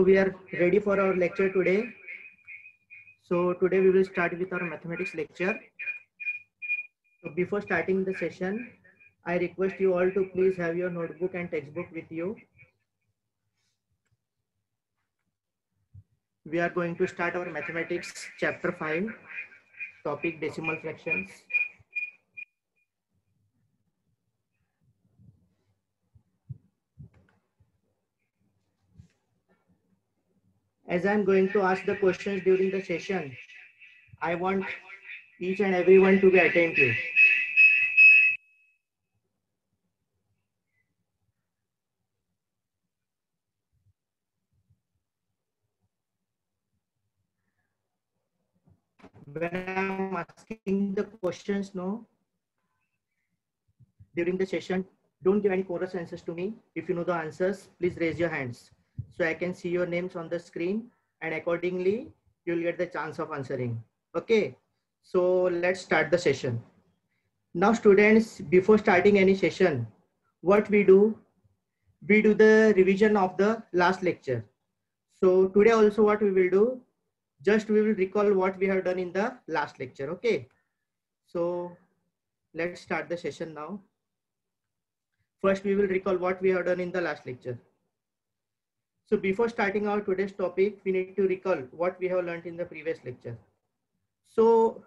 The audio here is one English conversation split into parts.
So we are ready for our lecture today. So today we will start with our mathematics lecture. So before starting the session, I request you all to please have your notebook and textbook with you. We are going to start our mathematics chapter 5, topic decimal fractions. As I am going to ask the questions during the session, I want each and everyone to be attentive. When I am asking the questions, during the session, don't give any chorus answers to me. If you know the answers, please raise your hands so I can see your names on the screen, and accordingly you'll get the chance of answering. Okay, so let's start the session. Now students, before starting any session, what we do the revision of the last lecture. So today also what we will do, just we will recall what we have done in the last lecture. Okay, so let's start the session now. First, we will recall what we have done in the last lecture. So before starting our today's topic, we need to recall what we have learned in the previous lecture. So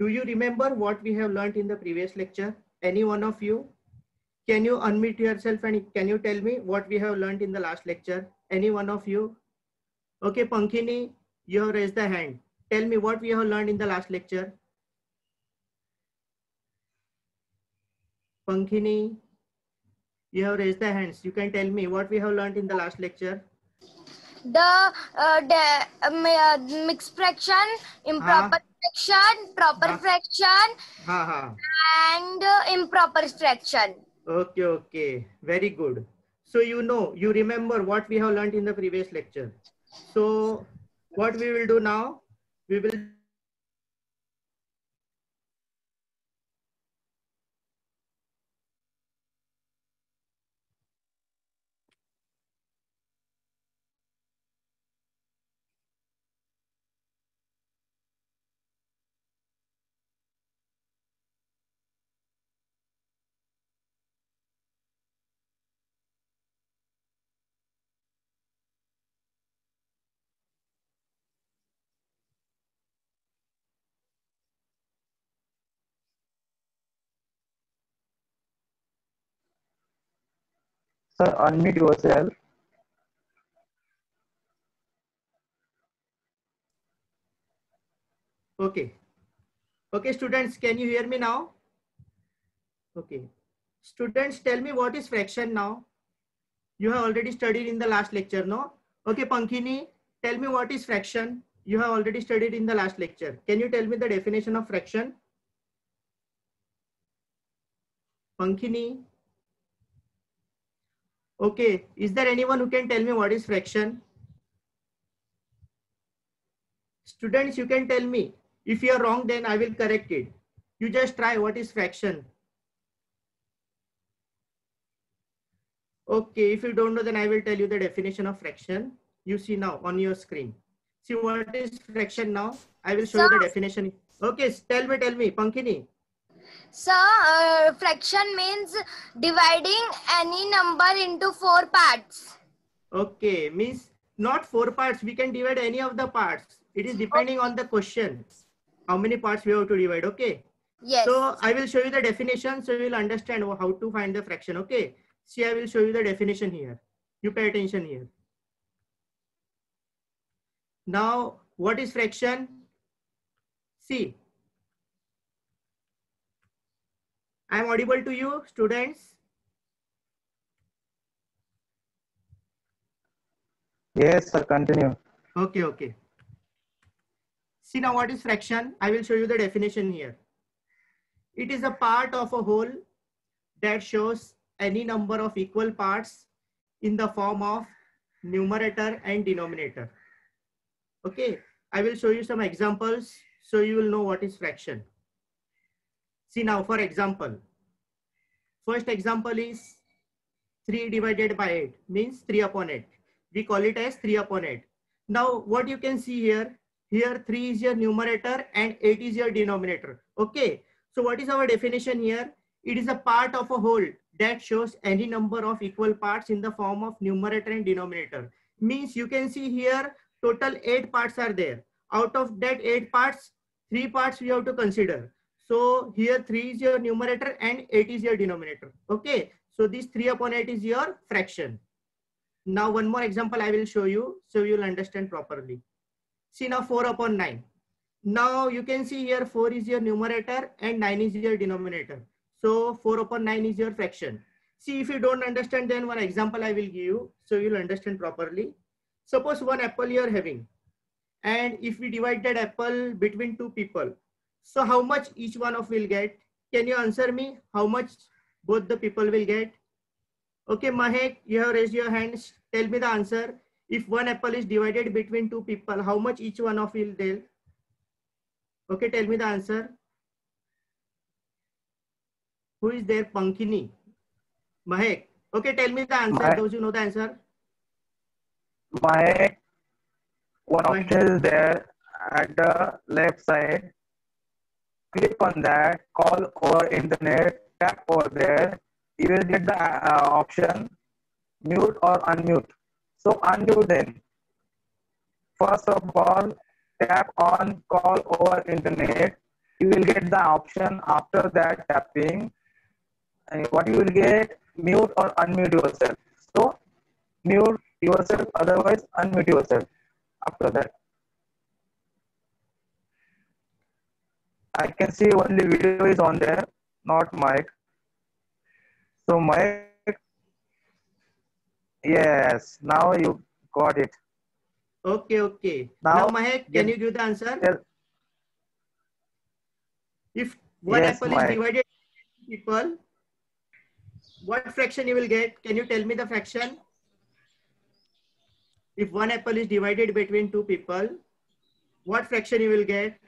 do you remember what we have learned in the previous lecture? Any one of you? Can you unmute yourself and can you tell me what we have learned in the last lecture? Any one of you? Okay, Pankhini, you have raised the hand. Tell me what we have learned in the last lecture. Pankhini, you have raised the hands. You can tell me what we have learned in the last lecture. The mixed fraction, improper fraction, proper fraction, and improper fraction. Okay, okay, very good. So you remember what we have learned in the previous lecture. So what we will do now, we will Sir, unmute yourself. Okay. Okay, students, can you hear me now? Okay. Students, tell me what is fraction now? You have already studied in the last lecture, no? Okay, Pankhini, tell me what is fraction? You have already studied in the last lecture. Can you tell me the definition of fraction? Pankhini. Okay, is there anyone who can tell me what is fraction? Students, you can tell me. If you are wrong, then I will correct it. You just try what is fraction. Okay, if you don't know, then I will tell you the definition of fraction. You see now on your screen. See what is fraction now? I will show you the definition. Okay, tell me, Pankhini. So, fraction means dividing any number into 4 parts. Okay, means not 4 parts. We can divide any of the parts. It is depending on the question. How many parts we have to divide, okay? Yes. So I will show you the definition so you will understand how to find the fraction, okay? See, I will show you the definition here. You pay attention here. Now, what is fraction? See, I am audible to you, students? Yes, sir, continue. Okay, okay. See now what is fraction? I will show you the definition here. It is a part of a whole that shows any number of equal parts in the form of numerator and denominator. Okay, I will show you some examples so you will know what is fraction. See now, for example, first example is 3 divided by 8 means 3 upon 8. We call it as 3 upon 8. Now what you can see here, here 3 is your numerator and 8 is your denominator. Okay. So what is our definition here? It is a part of a whole that shows any number of equal parts in the form of numerator and denominator. Means you can see here total 8 parts are there. Out of that 8 parts, 3 parts we have to consider. So here 3 is your numerator and 8 is your denominator. Okay. So this 3 upon 8 is your fraction. Now one more example I will show you so you will understand properly. See now 4 upon 9. Now you can see here 4 is your numerator and 9 is your denominator. So 4 upon 9 is your fraction. See, if you don't understand, then one example I will give you so you will understand properly. Suppose one apple you are having, and if we divide that apple between 2 people, so how much each one of will get? Can you answer me? How much both the people will get? Okay, Mahek, you have raised your hands. Tell me the answer. If one apple is divided between 2 people, how much each one of will deal? Okay, tell me the answer. Who is there? Pankini. Mahek. Okay, tell me the answer. Those who know the answer. Mahek, one option is there at the left side. Click on that, call over internet, tap over there. You will get the option mute or unmute. So unmute them. First of all, tap on call over internet. You will get the option after that tapping. And what you will get, mute or unmute yourself. So mute yourself, otherwise unmute yourself after that. I can see only video is on there, not mic. So mic, yes, now you got it. Okay, okay. Now Mahek, can you give the answer? Yes. If one Yes, apple Mahek. is divided into people, what fraction you will get? Can you tell me the fraction? If one apple is divided between 2 people, what fraction you will get?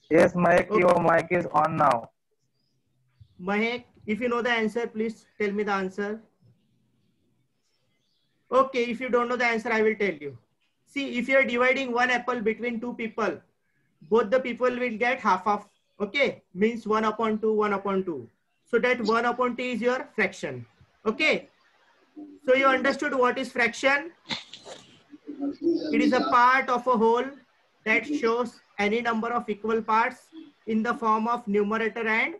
Yes, Mike, Okay. your mic is on now. Mahek, if you know the answer, please tell me the answer. Okay, if you don't know the answer, I will tell you. See, if you are dividing one apple between 2 people, both the people will get half of, okay, means 1 upon 2, 1 upon 2. So that 1 upon 2 is your fraction. Okay. So you understood what is fraction? It is a part of a whole that shows any number of equal parts in the form of numerator and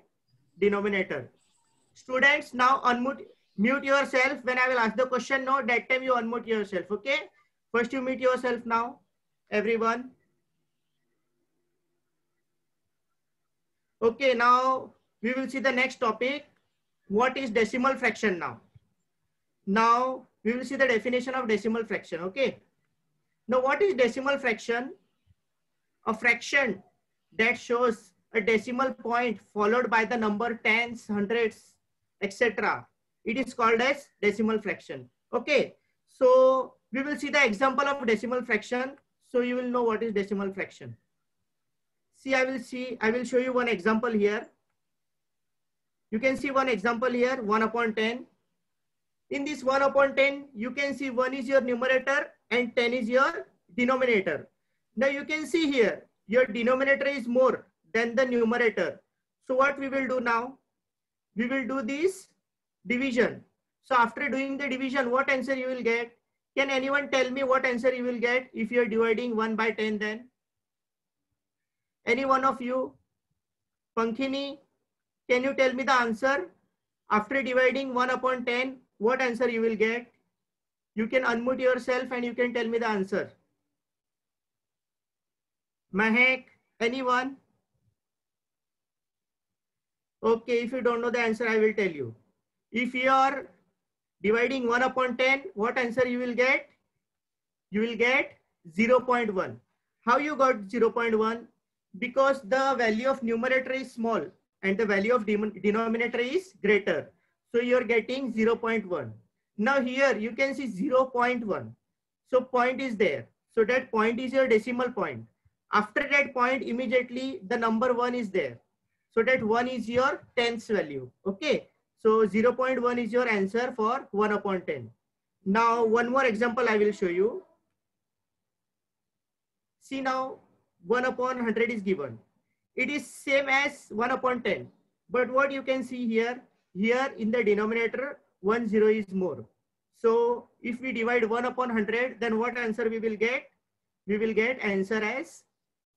denominator. Students, now mute yourself when I will ask the question. No, that time you unmute yourself. Okay. First you mute yourself now, everyone. Okay, now we will see the next topic. What is decimal fraction now? Now we will see the definition of decimal fraction. Okay. Now what is decimal fraction? A fraction that shows a decimal point followed by the number tens, hundreds, etc. It is called as decimal fraction. Okay. So we will see the example of decimal fraction. So you will know what is decimal fraction. See, I will show you one example here. You can see one example here, 1 upon 10. In this 1 upon 10, you can see 1 is your numerator and 10 is your denominator. Now you can see here, your denominator is more than the numerator. So what we will do now? We will do this division. So after doing the division, what answer you will get? Can anyone tell me what answer you will get if you are dividing 1 by 10 then? Any one of you? Pankini, can you tell me the answer? After dividing 1 upon 10, what answer you will get? You can unmute yourself and you can tell me the answer. Mahek, anyone? Okay, if you don't know the answer, I will tell you. If you are dividing 1 upon 10, what answer you will get? You will get 0.1. How you got 0.1? Because the value of numerator is small and the value of denominator is greater. So you are getting 0.1. Now here you can see 0.1. So point is there. So that point is your decimal point. After that point, immediately the number 1 is there. So that 1 is your tens value. Okay. So 0.1 is your answer for 1 upon 10. Now one more example I will show you. See now 1 upon 100 is given. It is same as 1 upon 10. But what you can see here, here in the denominator 1 0 is more. So if we divide 1 upon 100, then what answer we will get? We will get answer as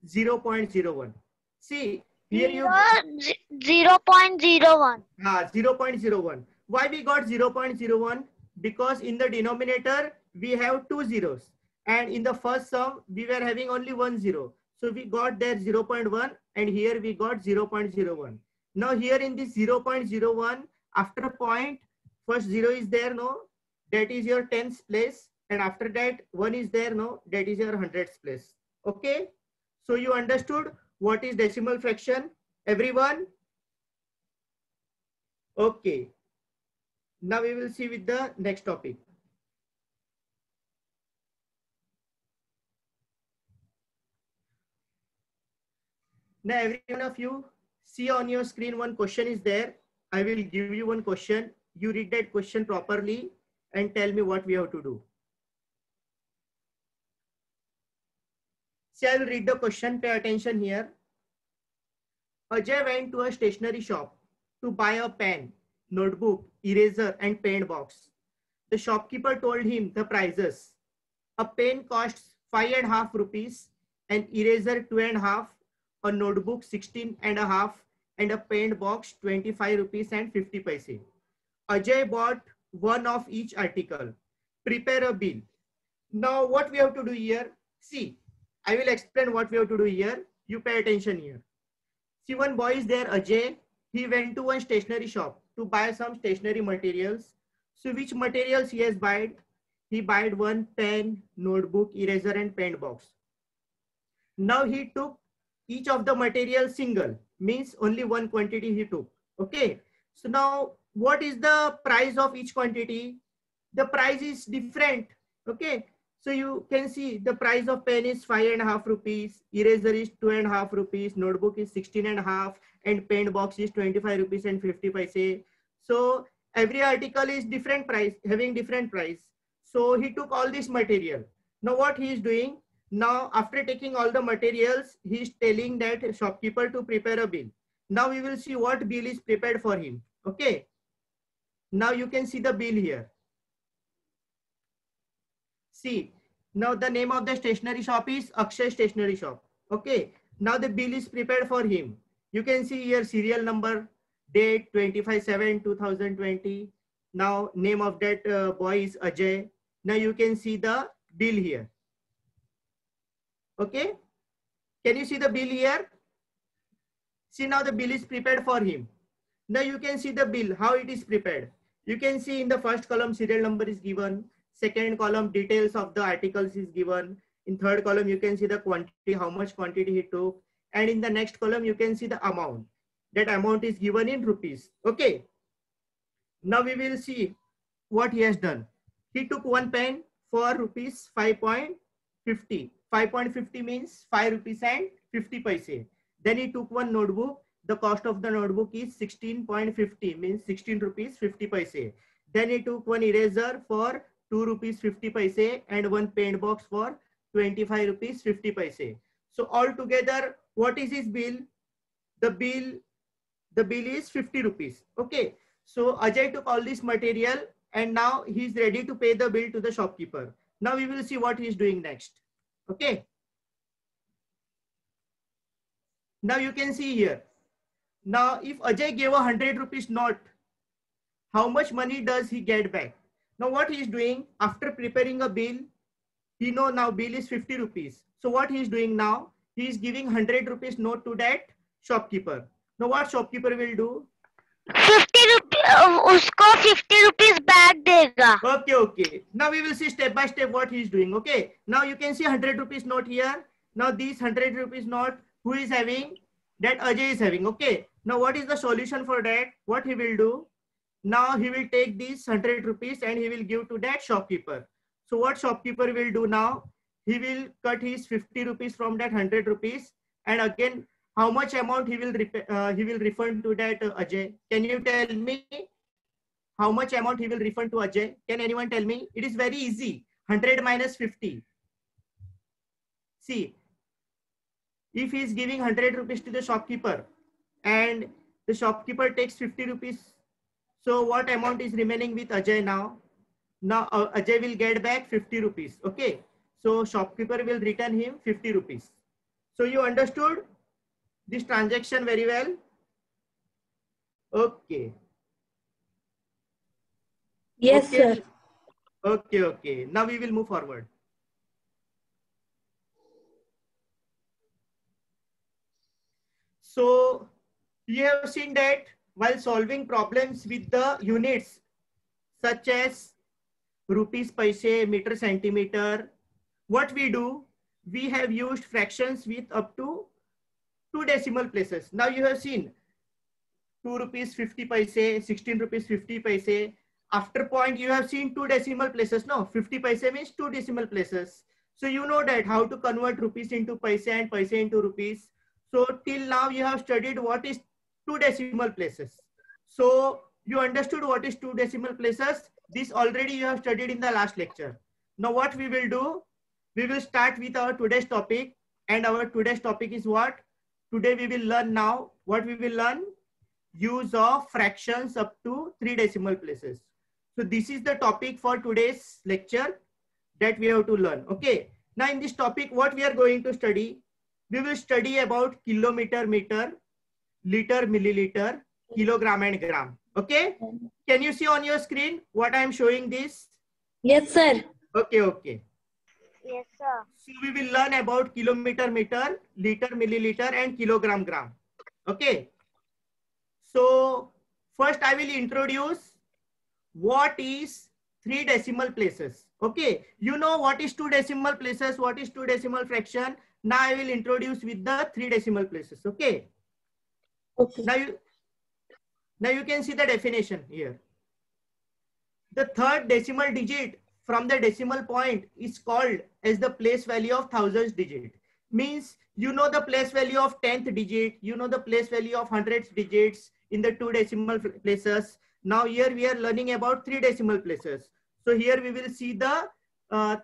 0.01. See here you 0.01. 0.01. Why we got 0.01? Because in the denominator we have two zeros, and in the first sum we were having only 1 0. So we got there 0.1, and here we got 0.01. Now here in this 0.01, after a point, first 0 is there, no, that is your 10th place, and after that 1 is there, no, that is your 100th place. Okay, so you understood what is decimal fraction, everyone? Okay, now we will see with the next topic. Now every one of you see on your screen one question is there. I will give you one question. You read that question properly and tell me what we have to do. See, I will read the question. Pay attention here. Ajay went to a stationery shop to buy a pen, notebook, eraser and paint box. The shopkeeper told him the prices. A pen costs 5.5 rupees, an eraser 2.5, a notebook 16.5, and a paint box 25 rupees and 50 paise. Ajay bought one of each article. Prepare a bill. Now what we have to do here? See, I will explain what we have to do here. You pay attention here. See, one boy is there, Ajay. He went to one stationery shop to buy some stationery materials. So which materials he has bought? He bought one pen, notebook, eraser and paint box. Now he took each of the materials single, means only one quantity he took. Okay. So now what is the price of each quantity? The price is different. Okay. So you can see the price of pen is 5.5 rupees, eraser is 2.5 rupees, notebook is 16.5, and paint box is 25 rupees and 50 paise. So every article is different price, having different price. So he took all this material. Now what he is doing? Now after taking all the materials, he is telling that shopkeeper to prepare a bill. Now we will see what bill is prepared for him. Okay. Now you can see the bill here. See, now the name of the stationery shop is Akshay Stationery Shop. Okay, now the bill is prepared for him. You can see here serial number, date 25/7/2020. Now name of that boy is Ajay. Now you can see the bill here. Okay, can you see the bill here? See, now the bill is prepared for him. Now you can see the bill, how it is prepared. You can see in the first column serial number is given. Second column details of the articles is given. In third column you can see the quantity, how much quantity he took, and in the next column you can see the amount. That amount is given in rupees. Okay, now we will see what he has done. He took one pen for rupees 5.50. 5.50 means 5 rupees and 50 paise. Then he took one notebook. The cost of the notebook is 16.50, means 16 rupees 50 paise. Then he took one eraser for 2 rupees 50 paise and one paint box for 25 rupees 50 paise. So altogether, what is his bill? The bill is 50 rupees. Okay. So Ajay took all this material and now he is ready to pay the bill to the shopkeeper. Now we will see what he is doing next. Okay. Now you can see here. Now if Ajay gave a 100 rupees note, how much money does he get back? Now what he is doing, after preparing a bill, he know now bill is 50 rupees. So what he is doing now, he is giving 100 rupees note to that shopkeeper. Now what shopkeeper will do? 50 rupees, usko 50 rupees back dega. Okay. Now we will see step by step what he is doing. Okay. Now you can see 100 rupees note here. Now this 100 rupees note, who is having? That Ajay is having. Okay. Now what is the solution for that? What he will do? Now he will take these 100 rupees and he will give to that shopkeeper. So what shopkeeper will do now? He will cut his 50 rupees from that 100 rupees, and again how much amount he will refund to that Ajay? Can you tell me how much amount he will refund to Ajay? Can anyone tell me? It is very easy. 100 minus 50. See, if he is giving 100 rupees to the shopkeeper and the shopkeeper takes 50 rupees, so what amount is remaining with Ajay now? Now Ajay will get back 50 rupees. Okay. So shopkeeper will return him 50 rupees. So you understood this transaction very well? Okay. Yes, okay. sir. Okay, okay. Now we will move forward. So you have seen that while solving problems with the units such as rupees, paise, meter, centimeter, what we do, we have used fractions with up to 2 decimal places. Now you have seen 2 rupees 50 paise, 16 rupees 50 paise. After point you have seen 2 decimal places. No, 50 paise means 2 decimal places. So you know that how to convert rupees into paise and paise into rupees. So till now you have studied what is 2 decimal places. So you understood what is 2 decimal places. This already you have studied in the last lecture. Now what we will do, we will start with our today's topic, and our today's topic is what? Today we will learn now, what we will learn? Use of fractions up to 3 decimal places. So this is the topic for today's lecture that we have to learn. Okay. Now in this topic, what we are going to study? We will study about kilometer, meter, liter, milliliter, kilogram and gram. Okay. Can you see on your screen what I am showing this? Yes, sir. Okay, okay. Yes, sir. So we will learn about kilometer, meter, liter, milliliter and kilogram, gram. Okay. So first I will introduce what is 3 decimal places. Okay. You know what is 2 decimal places, what is 2 decimal fraction. Now I will introduce with the 3 decimal places. Okay. Okay. Now you can see the definition here. The third decimal digit from the decimal point is called as the place value of thousands digit. Means you know the place value of 10th digit, you know the place value of hundreds digits in the 2 decimal places. Now here we are learning about 3 decimal places. So here we will see the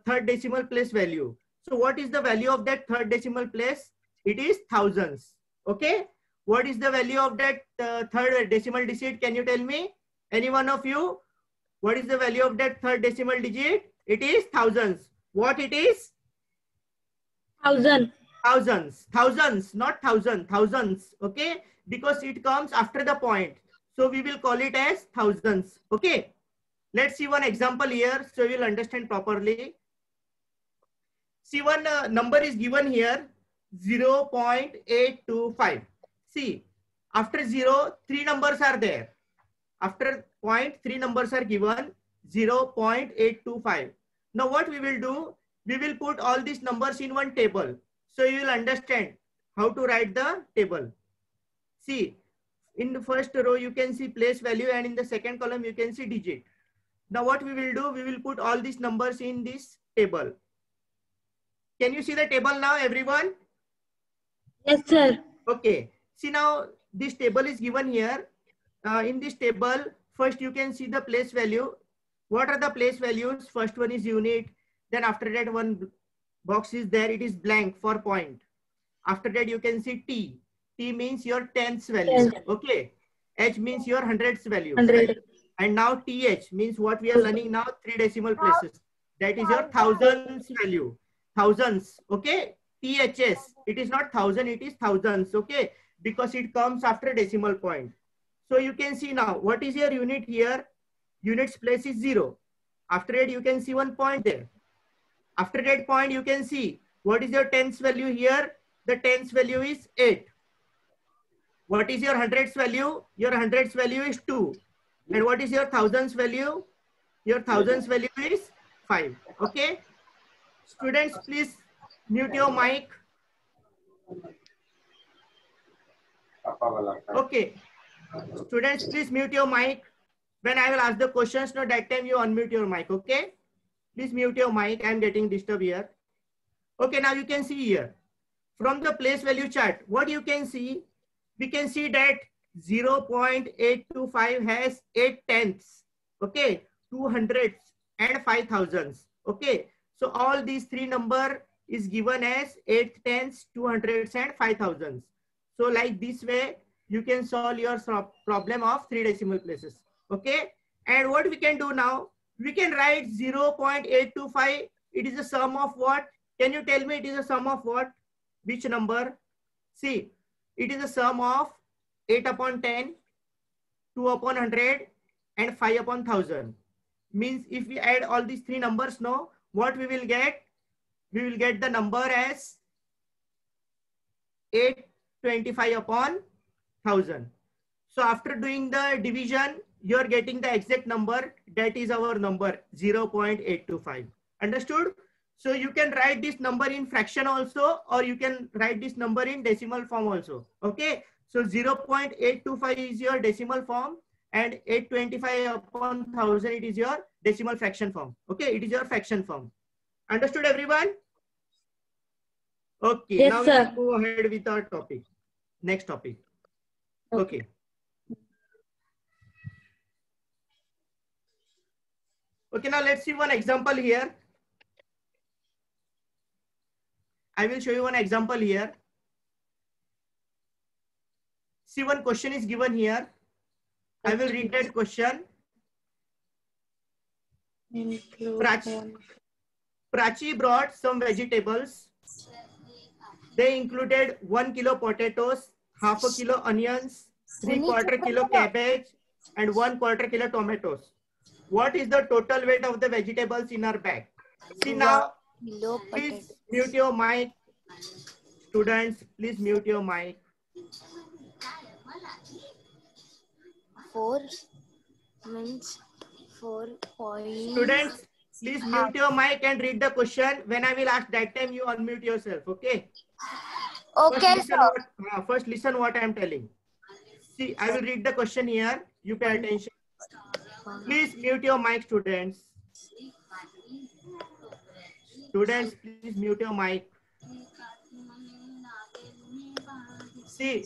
third decimal place value. So what is the value of that third decimal place? It is thousands. Okay. What is the value of that third decimal digit? Can you tell me? Any one of you? What is the value of that third decimal digit? It is thousands. What it is? 1000. Thousands, not thousand, thousands. Okay. Because it comes after the point. So we will call it as thousands. Okay. Let's see one example here so you will understand properly. See, one number is given here, 0.825. See, after 0, 3 numbers are there. After point, 3 numbers are given, 0.825. Now what we will do, we will put all these numbers in one table. So you will understand how to write the table. See, in the first row, you can see place value, and in the second column, you can see digit. Now what we will do, we will put all these numbers in this table. Can you see the table now, everyone? Yes, sir. Okay. See, now this table is given here. In this table, first you can see the place value. What are the place values? First one is unit. Then after that, one box is there. It is blank for point. After that, you can see T. T means your tenths value. Okay. H means your hundreds value. 100. And now TH means what we are learning now, 3 decimal places. That is your thousands value. Thousands. Okay. THS. It is not thousand, it is thousands. Okay. Because it comes after decimal point. So you can see now, what is your unit here? Units place is 0. After that, you can see one point there. After that point, you can see what is your tenths value here? The tenths value is 8. What is your hundreds value? Your hundreds value is 2. And what is your thousands value? Your thousands value is 5. Okay. Students, please mute your mic. Okay. Students, please mute your mic. When I will ask the questions, no, that time you unmute your mic. Okay. Please mute your mic. I am getting disturbed here. Okay. Now you can see here from the place value chart, what you can see, we can see that 0.825 has 8 tenths. Okay, 200s and 5,000s. Okay, so all these three number is given as 8 tens, 200s and 5,000s. So like this way, you can solve your problem of 3 decimal places. Okay, and what we can do now, we can write 0.825. It is a sum of what? Can you tell me it is a sum of what? Which number? See, it is a sum of 8 upon 10, 2 upon 100 and 5 upon 1000. Means if we add all these three numbers now, what we will get? We will get the number as 825 upon 1000. So after doing the division, you are getting the exact number. That is our number 0.825. Understood? So you can write this number in fraction also, or you can write this number in decimal form also. Okay. So 0.825 is your decimal form, and 825 upon 1000 it is your decimal fraction form. Okay, it is your fraction form. Understood, everyone? Okay, Yes, now sir. let's go ahead with our topic. Next topic. Okay. Okay, now let's see one example here. I will show you one example here. See, one question is given here. I will read that question. Prachi brought some vegetables. They included 1 kilo potatoes, half a kilo onions, 3/4 kilo cabbage, and 1/4 kilo tomatoes. What is the total weight of the vegetables in our bag? See now, please mute your mic. Students, please mute your mic. 4 means 4 point. Students, please mute your mic and read the question. When I will ask, that time you unmute yourself, okay? Okay, First listen what I am telling. See, I will read the question here. You pay attention. Please mute your mic, students. Students, please mute your mic. See,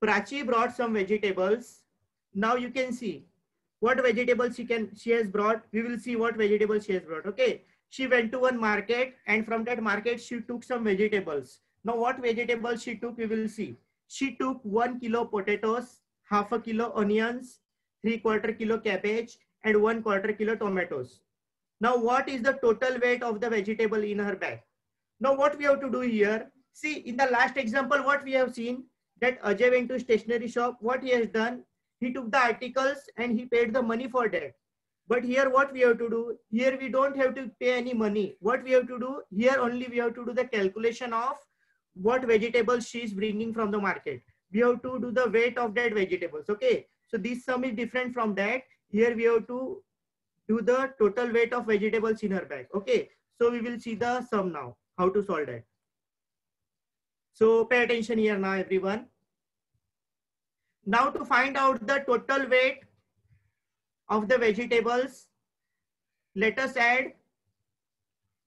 Prachi brought some vegetables. Now you can see what vegetables she has brought. We will see what vegetables she has brought. Okay. She went to one market, and from that market she took some vegetables. Now what vegetables she took, we will see. She took 1 kilo potatoes, half a kilo onions, 3/4 kilo cabbage, and 1/4 kilo tomatoes. Now what is the total weight of the vegetable in her bag? Now what we have to do here, see in the last example what we have seen, that Ajay went to stationery shop. What he has done, he took the articles and he paid the money for that. But here what we have to do, here we don't have to pay any money. What we have to do, here only we have to do the calculation of what vegetables she is bringing from the market. We have to do the weight of that vegetables. Okay, so this sum is different from that. Here we have to do the total weight of vegetables in her bag. Okay, so we will see the sum now, how to solve that. So pay attention here now, everyone. Now to find out the total weight of the vegetables, let us add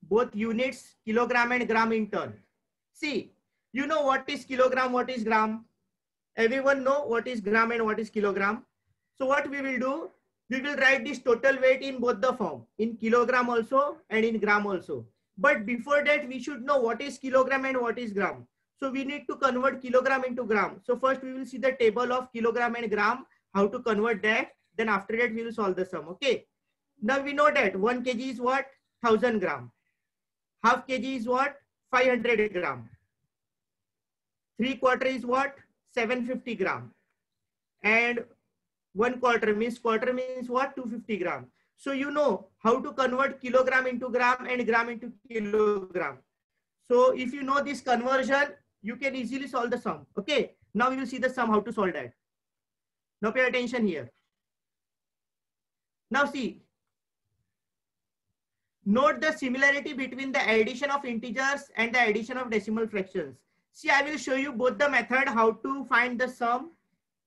both units, kilogram and gram in turn. See, you know what is kilogram, what is gram? Everyone know what is gram and what is kilogram. So what we will do, we will write this total weight in both the form, in kilogram also and in gram also. But before that, we should know what is kilogram and what is gram. So we need to convert kilogram into gram. So first we will see the table of kilogram and gram, how to convert that. Then after that we will solve the sum. Okay. Now we know that 1 kg is what? 1000 gram. Half kg is what? 500 gram. 3/4 is what? 750 gram. And 1/4 means what? 250 gram. So you know how to convert kilogram into gram and gram into kilogram. So if you know this conversion, you can easily solve the sum. Okay. Now we will see the sum, how to solve that. Now pay attention here. Now see, note the similarity between the addition of integers and the addition of decimal fractions. See, I will show you both the method how to find the sum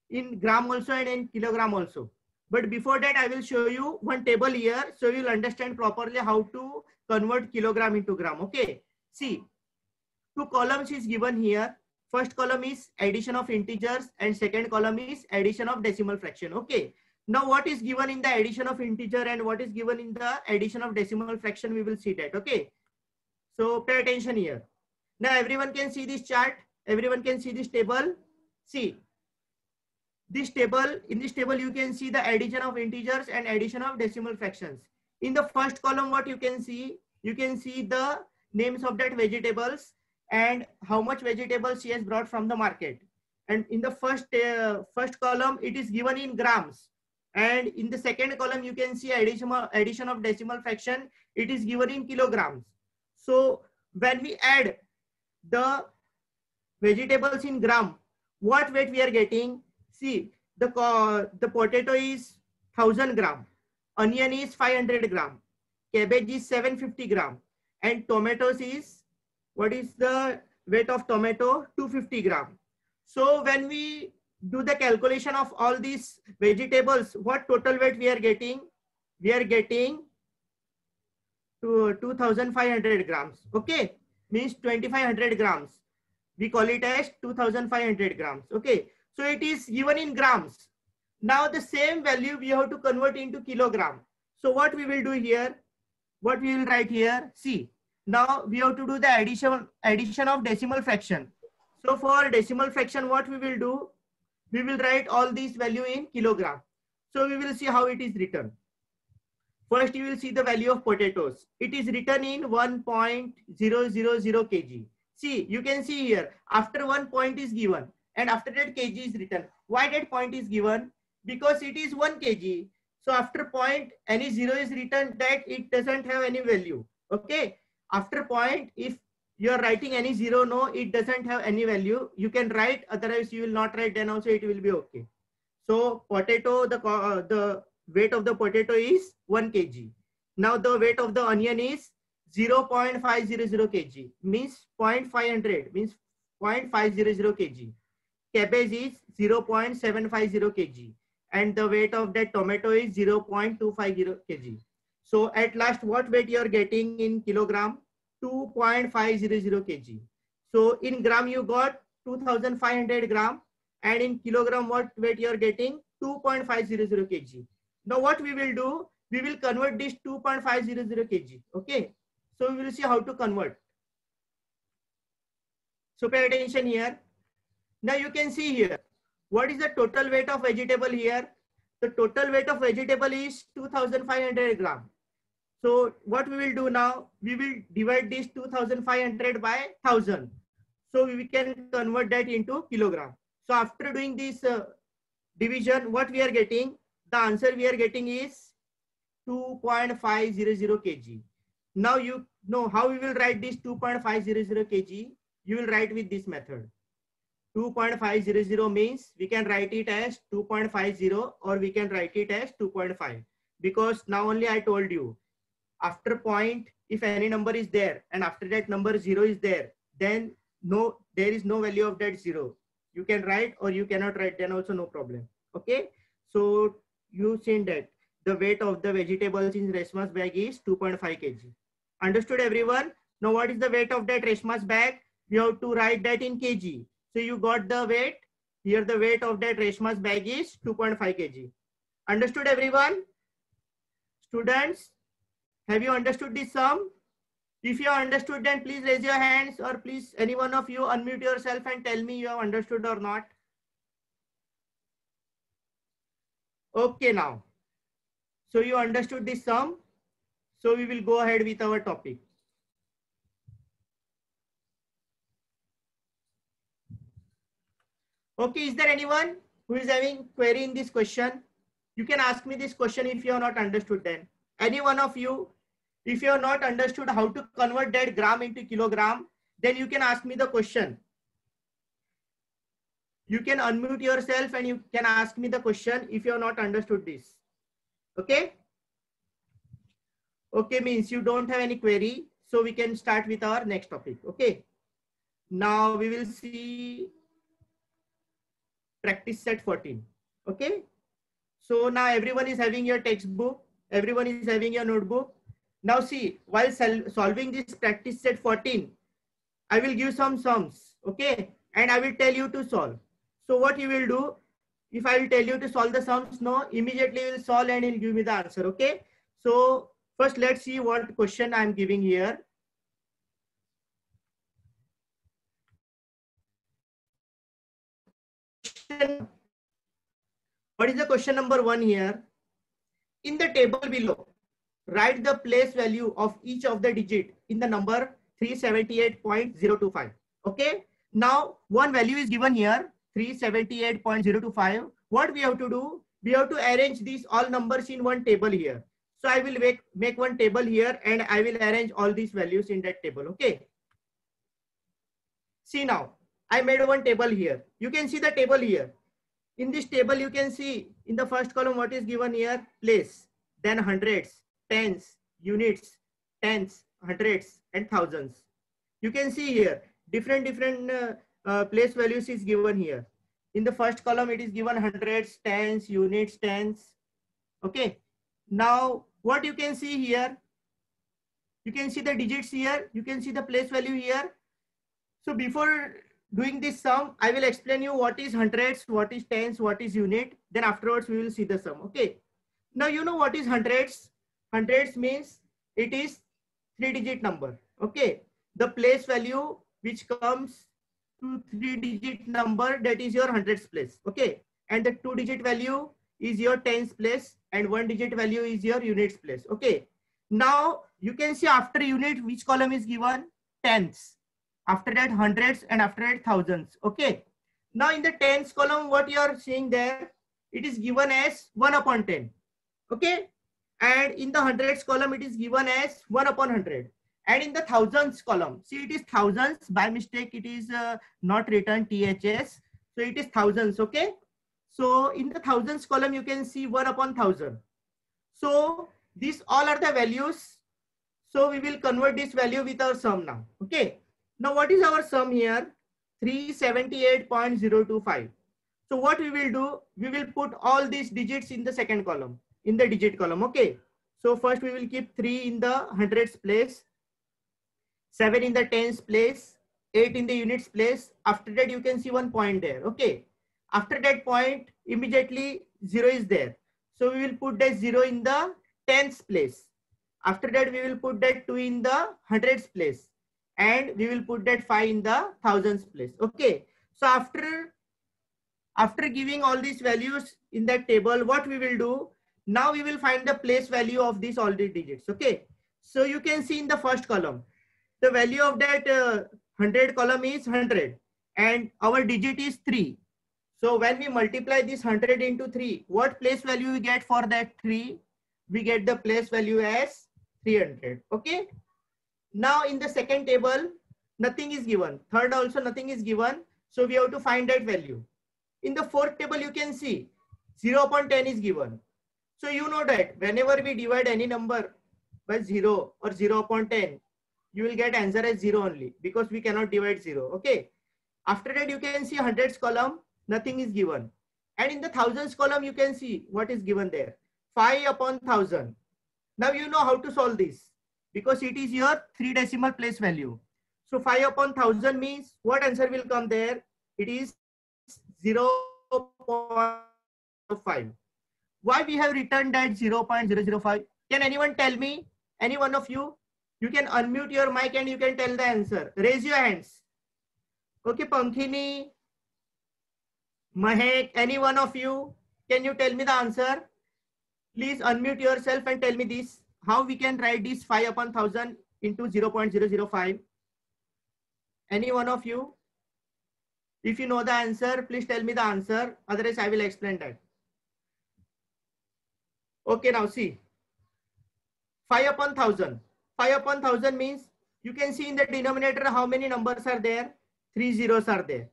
in gram also and in kilogram also. But before that, I will show you one table here, so you will understand properly how to convert kilogram into gram. Okay. See, 2 columns is given here. first column is addition of integers and second column is addition of decimal fraction. Okay. Now what is given in the addition of integer and what is given in the addition of decimal fraction, we will see that. Okay. So pay attention here. Now everyone can see this chart. Everyone can see this table. See this table. In this table you can see the addition of integers and addition of decimal fractions. In the first column what you can see the names of that vegetables and how much vegetables she has brought from the market. And in the first column it is given in grams. And in the second column you can see addition of decimal fraction, it is given in kilograms. So when we add the vegetables in gram, what weight we are getting? See, the potato is 1000 gram, onion is 500 gram, cabbage is 750 gram, and tomatoes is, what is the weight of tomato? 250 gram. So when we do the calculation of all these vegetables, what total weight we are getting? We are getting to 2500 grams. Okay, means 2500 grams. We call it as 2500 grams. Okay, so it is given in grams. Now the same value we have to convert into kilogram. So what we will do here? What we will write here? See, now we have to do the addition of decimal fraction. So for decimal fraction, what we will do? We will write all these value in kilogram. So we will see how it is written. First, you will see the value of potatoes. It is written in 1.000 kg. See, you can see here, after 1 point is given and after that kg is written. Why that point is given? Because it is 1 kg. So after point, any zero is written, that it doesn't have any value. Okay. After point, if you are writing any zero, no, it doesn't have any value. You can write, otherwise you will not write, then also it will be okay. So potato, the weight of the potato is 1 kg. Now the weight of the onion is 0.500 kg, means 0.500, means 0.500 kg. Cabbage is 0.750 kg. And the weight of that tomato is 0.250 kg. So at last, what weight you are getting in kilogram? 2.500 kg. So in gram you got 2500 gram, and in kilogram what weight you are getting? 2.500 kg. Now what we will do? We will convert this 2.500 kg. Okay. So we will see how to convert. So pay attention here. Now you can see here. What is the total weight of vegetable here? The total weight of vegetable is 2500 gram. So what we will do now? We will divide this 2500 by 1000. So we can convert that into kilogram. So after doing this division, what we are getting? The answer we are getting is 2.500 kg. Now you know how we will write this 2.500 kg. You will write with this method. 2.500 means we can write it as 2.50 or we can write it as 2.5, because now only I told you, after point, if any number is there and after that number 0 is there, then no, there is no value of that 0. You can write or you cannot write, then also no problem. Okay. So you seen that the weight of the vegetables in Reshma's bag is 2.5 kg. Understood everyone? Now what is the weight of that Reshma's bag? You have to write that in kg. So you got the weight. Here the weight of that Reshma's bag is 2.5 kg. Understood everyone? Students, have you understood this sum? If you understood, then please raise your hands, or please any one of you unmute yourself and tell me you have understood or not. Okay now. So you understood this sum. So we will go ahead with our topic. Okay, is there anyone who is having query in this question? You can ask me this question if you have not understood then. Any one of you, if you have not understood how to convert that gram into kilogram, then you can ask me the question. You can unmute yourself and you can ask me the question if you have not understood this. Okay? Okay means you don't have any query. So we can start with our next topic. Okay. Now we will see practice set 14. Okay. So now everyone is having your textbook. Everyone is having your notebook. Now see, while solving this practice set 14, I will give some sums. Okay. and I will tell you to solve. So what you will do, if I will tell you to solve the sums, no, immediately you will solve and you'll give me the answer. Okay. So first let's see what question I'm giving here. What is the question number 1 here? In the table below, write the place value of each of the digit in the number 378.025. Okay. Now one value is given here, 378.025. What we have to do? We have to arrange these all numbers in one table here. So I will make one table here and I will arrange all these values in that table. Okay. See now, I made one table here. You can see the table here. In this table, you can see in the first column what is given here, place, then hundreds, tens, units, tens, hundreds, and thousands. You can see here different place values is given here. In the first column, it is given hundreds, tens, units, tens. Okay. Now, what you can see here, you can see the digits here. You can see the place value here. So before doing this sum, I will explain you what is hundreds, what is tens, what is unit. Then afterwards, we will see the sum. Okay. Now, you know what is hundreds? Hundreds means it is 3-digit number. Okay. The place value which comes to 3-digit number, that is your hundreds place. Okay. And the 2-digit value is your tens place and 1-digit value is your units place. Okay. Now you can see after unit which column is given, tens. After that hundreds and after that thousands. Okay. Now in the tens column, what you are seeing there, it is given as 1/10. Okay. And in the hundreds column, it is given as 1/100. And in the thousands column, see it is thousands. By mistake, it is not written THS. So it is thousands. Okay. So in the thousands column, you can see 1/1000. So these all are the values. So we will convert this value with our sum now. Okay. Now what is our sum here? 378.025. So what we will do, we will put all these digits in the second column, in the digit column. Okay. So first we will keep 3 in the hundreds place, 7 in the tens place, 8 in the units place. After that you can see one point there. Okay. After that point, immediately 0 is there. So we will put that 0 in the tens place. After that we will put that 2 in the hundreds place. And we will put that 5 in the thousands place. Okay. So after giving all these values in that table, what we will do? Now we will find the place value of these all the digits. Okay. So you can see in the first column, the value of that 100 column is 100 and our digit is 3. So when we multiply this 100 into 3, what place value we get for that 3? We get the place value as 300. Okay. Now in the second table, nothing is given. Third also nothing is given. So we have to find that value. In the fourth table, you can see 0/10 is given. So you know that whenever we divide any number by 0 or 0/10, you will get answer as 0 only because we cannot divide 0. Okay. After that, you can see hundreds column, nothing is given. And in the thousands column, you can see what is given there. 5/1000. Now you know how to solve this, because it is your 3 decimal place value. So 5/1000 means what answer will come there? It is 0.05. Why we have written that 0.005? Can anyone tell me? Any one of you? You can unmute your mic and you can tell the answer. Raise your hands. Okay, Pankhini, Mahek, any one of you? Can you tell me the answer? Please unmute yourself and tell me this. How we can write this 5/1000 into 0.005? Any one of you? If you know the answer, please tell me the answer. Otherwise, I will explain that. Okay, now see. 5/1000. 5/1000 means you can see in the denominator how many numbers are there? 3 zeros are there.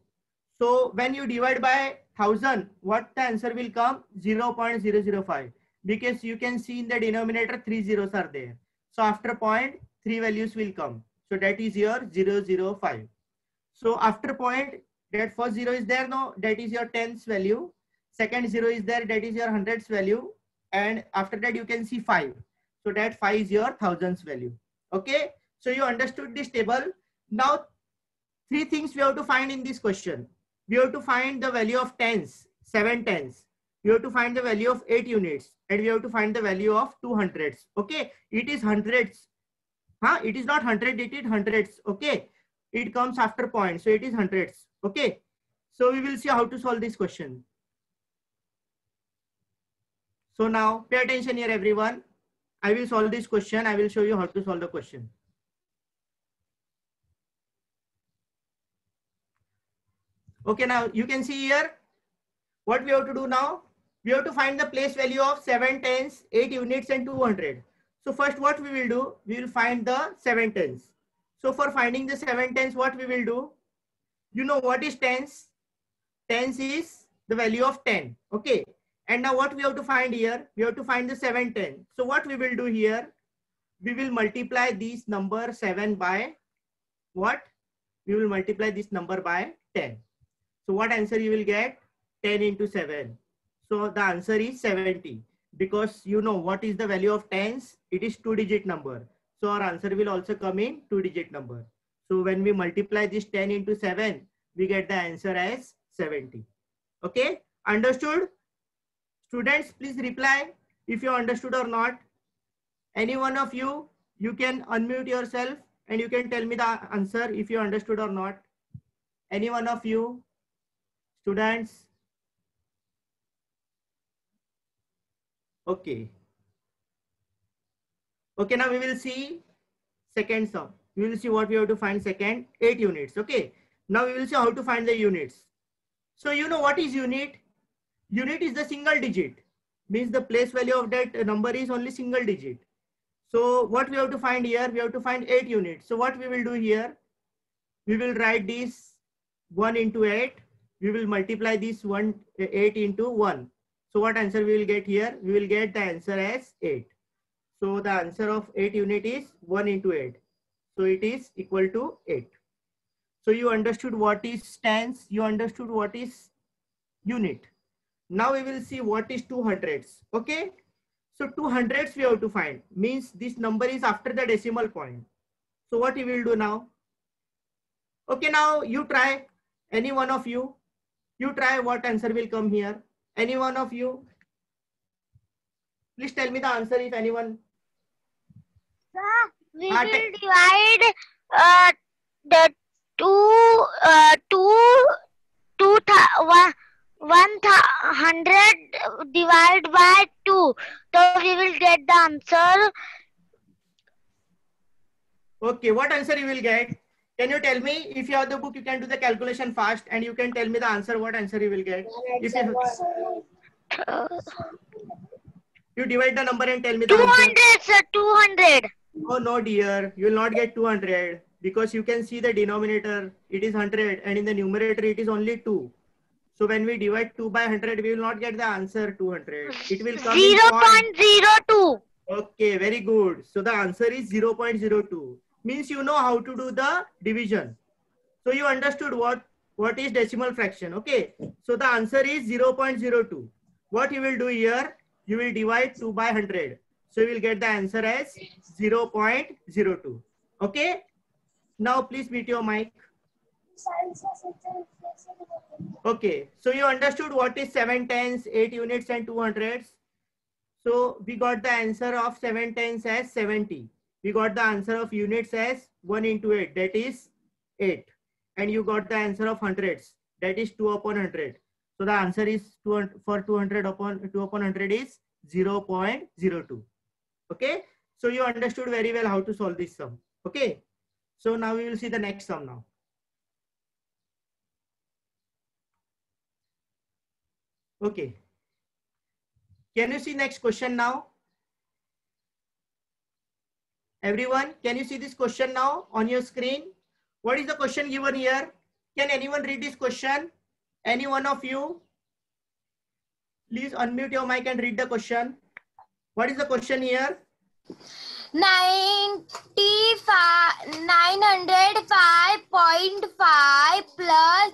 So when you divide by 1000, what the answer will come? 0.005. Because you can see in the denominator 3 zeros are there. So after point, 3 values will come. So that is your 005. So after point, that first 0 is there, no, that is your tens value. Second 0 is there, that is your hundreds value. And after that you can see 5. So that 5 is your thousands value. Okay. So you understood this table. Now Three things we have to find in this question. We have to find the value of tens, 7 tens. We have to find the value of 8 units, and we have to find the value of 2 hundreds. Okay, it is hundreds. It is not 100, it is hundreds. Okay, it comes after point, so it is hundreds. Okay, so we will see how to solve this question. So now pay attention here, everyone. I will solve this question. I will show you how to solve the question. Okay, now you can see here what we have to do now. We have to find the place value of 7 tens, 8 units and 200. So first what we will do, we will find the 7 tens. So for finding the 7 tens, what we will do, you know what is tens? Tens is the value of 10. Okay. And now what we have to find here, we have to find the 7 10. So what we will do here, we will multiply this number 7 by what? We will multiply this number by 10. So what answer you will get? 10 into 7. So the answer is 70, because you know what is the value of tens? It is 2-digit number. So our answer will also come in 2-digit number. So when we multiply this 10 into 7, we get the answer as 70. Okay, understood? Students, please reply if you understood or not. Any one of you, you can unmute yourself and you can tell me the answer if you understood or not. Any one of you, students? Okay. Okay, now we will see second sum. We will see what we have to find second, 8 units. Okay. Now we will see how to find the units. So you know what is unit? Unit is the single digit. Means the place value of that number is only single digit. So what we have to find here? We have to find 8 units. So what we will do here? We will write this 1 into 8. We will multiply this 8 into 1. So what answer we will get here? We will get the answer as 8. So the answer of 8 unit is 1 into 8. So it is equal to 8. So you understood what is tens. You understood what is unit. Now we will see what is 200s. Okay. So 200s we have to find. Means this number is after the decimal point. So what we will do now? Okay, now you try. Any one of you. You try what answer will come here. Any one of you? Please tell me the answer if anyone. We will divide the 100 divided by 2. So we will get the answer. Okay, what answer you will get? Can you tell me? If you have the book, you can do the calculation fast and you can tell me the answer, what answer you will get. If you divide the number and tell me the 200, answer. sir, 200. Oh no dear, you will not get 200 because you can see the denominator, it is 100 and in the numerator it is only 2. So when we divide 2 by 100, we will not get the answer 200. It will come 0.02. Okay, very good. So the answer is 0.02. Means you know how to do the division. So you understood what is decimal fraction. Okay. So the answer is 0.02. What you will do here, you will divide 2 by 100. So you will get the answer as 0.02. Okay. Now please mute your mic. Okay. So you understood what is 7 tens, 8 units and 200s. So we got the answer of 7 tens as 70. We got the answer of units as 1 into 8, that is 8. And you got the answer of hundreds, that is 2 upon 100. So the answer is for 200 upon 2 upon 100 is 0.02. Okay. So you understood very well how to solve this sum. Okay. So now we will see the next sum now. Okay. Can you see next question now? Everyone, can you see this question now on your screen? What is the question given here? Can anyone read this question? Any one of you? Please unmute your mic and read the question. What is the question here? 905.5 plus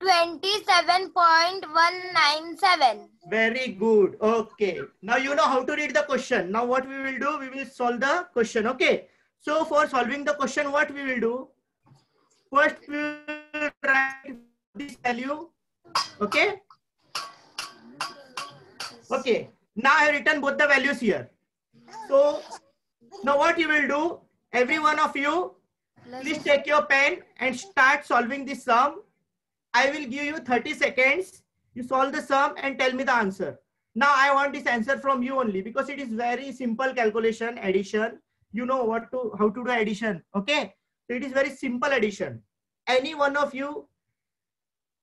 27.197. Very good. Okay. Now you know how to read the question. Now what we will do, we will solve the question. Okay. So for solving the question, what we will do? First we will write this value. Okay. Okay. Now I have written both the values here. So now what you will do, every one of you, please take your pen and start solving this sum. I will give you 30 seconds. You solve the sum and tell me the answer. Now I want this answer from you only because it is very simple calculation, addition. You know how to do addition. Okay. So it is very simple addition. Any one of you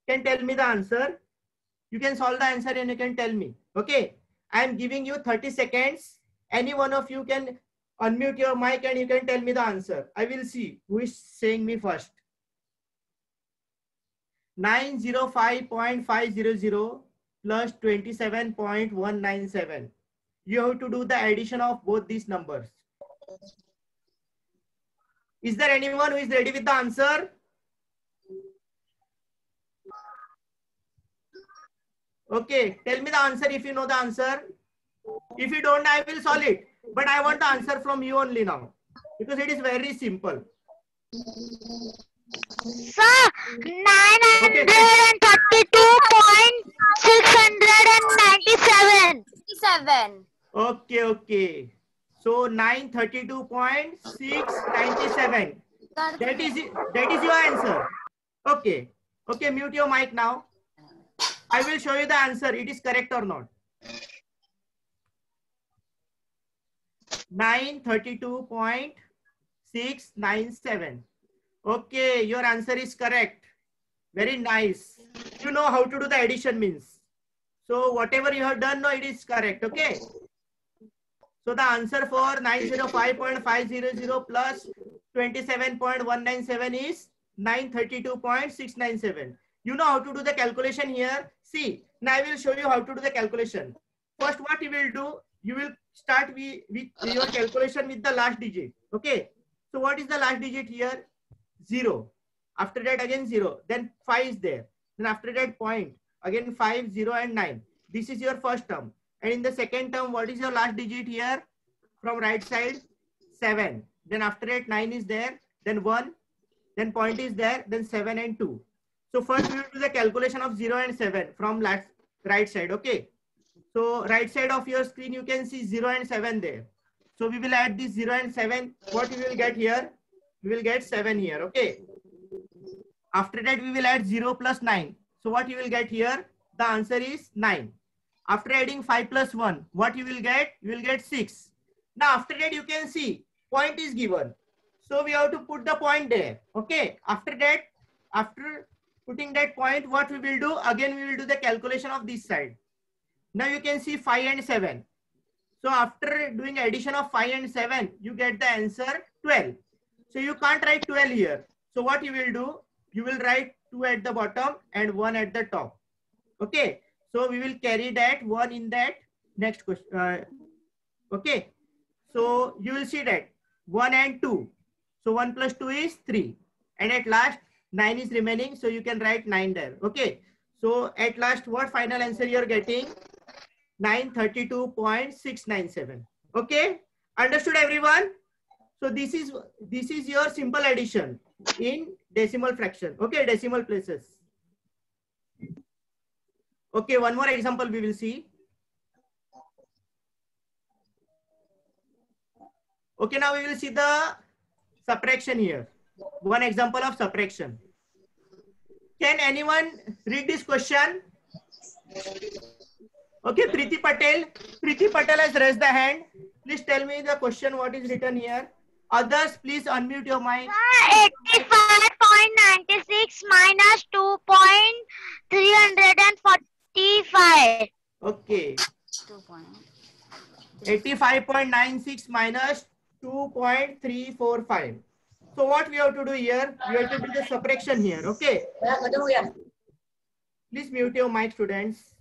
can tell me the answer. You can solve the answer and you can tell me. Okay. I am giving you 30 seconds. Any one of you can unmute your mic and you can tell me the answer. I will see who is saying me first. 905.500 plus 27.197. You have to do the addition of both these numbers. Is there anyone who is ready with the answer? Okay, tell me the answer if you know the answer. If you don't, I will solve it. But I want the answer from you only now because it is very simple. Sir, 932.697. 7. Okay. So 932.697. That is your answer. Okay. Mute your mic now. I will show you the answer. It is correct or not. 932.697. Okay, your answer is correct. Very nice. You know how to do the addition means. So whatever you have done, no, it is correct. Okay. So the answer for 905.500 plus 27.197 is 932.697. You know how to do the calculation here. See, now I will show you how to do the calculation. First, what you will do, you will start with your calculation with the last digit. Okay. So what is the last digit here? 0. After that again 0. Then 5 is there. Then after that point. Again 5, 0 and 9. This is your first term. And in the second term, what is your last digit here? From right side, 7. Then after that 9 is there. Then 1. Then point is there. Then 7 and 2. So first we will do the calculation of 0 and 7 from right side. Okay. So right side of your screen, you can see 0 and 7 there. So we will add this 0 and 7. What we will get here? We will get 7 here. Okay. After that, we will add 0 plus 9. So what you will get here? The answer is 9. After adding 5 plus 1, what you will get? You will get 6. Now after that, you can see point is given. So we have to put the point there. Okay. After that, after putting that point, what we will do? Again, we will do the calculation of this side. Now you can see 5 and 7. So after doing addition of 5 and 7, you get the answer 12. So you can't write 12 here. So what you will do? You will write 2 at the bottom and 1 at the top. Okay. So we will carry that 1 in that next question. Okay. So you will see that 1 and 2. So 1 plus 2 is 3. And at last 9 is remaining. So you can write 9 there. Okay. So at last, what final answer you are getting? 932.697. Okay. Understood everyone? So this is your simple addition in decimal fraction. Okay. Decimal places. Okay. One more example we will see. Okay. Now we will see the subtraction here. One example of subtraction. Can anyone read this question? Okay, Preeti Patel. Preeti Patel has raised the hand. Please tell me the question, what is written here. Others, please unmute your mic. 85.96 minus 2.345. Okay. 85.96 minus 2.345. So what we have to do here? We have to do the subtraction here. Okay. Please mute your mic, students.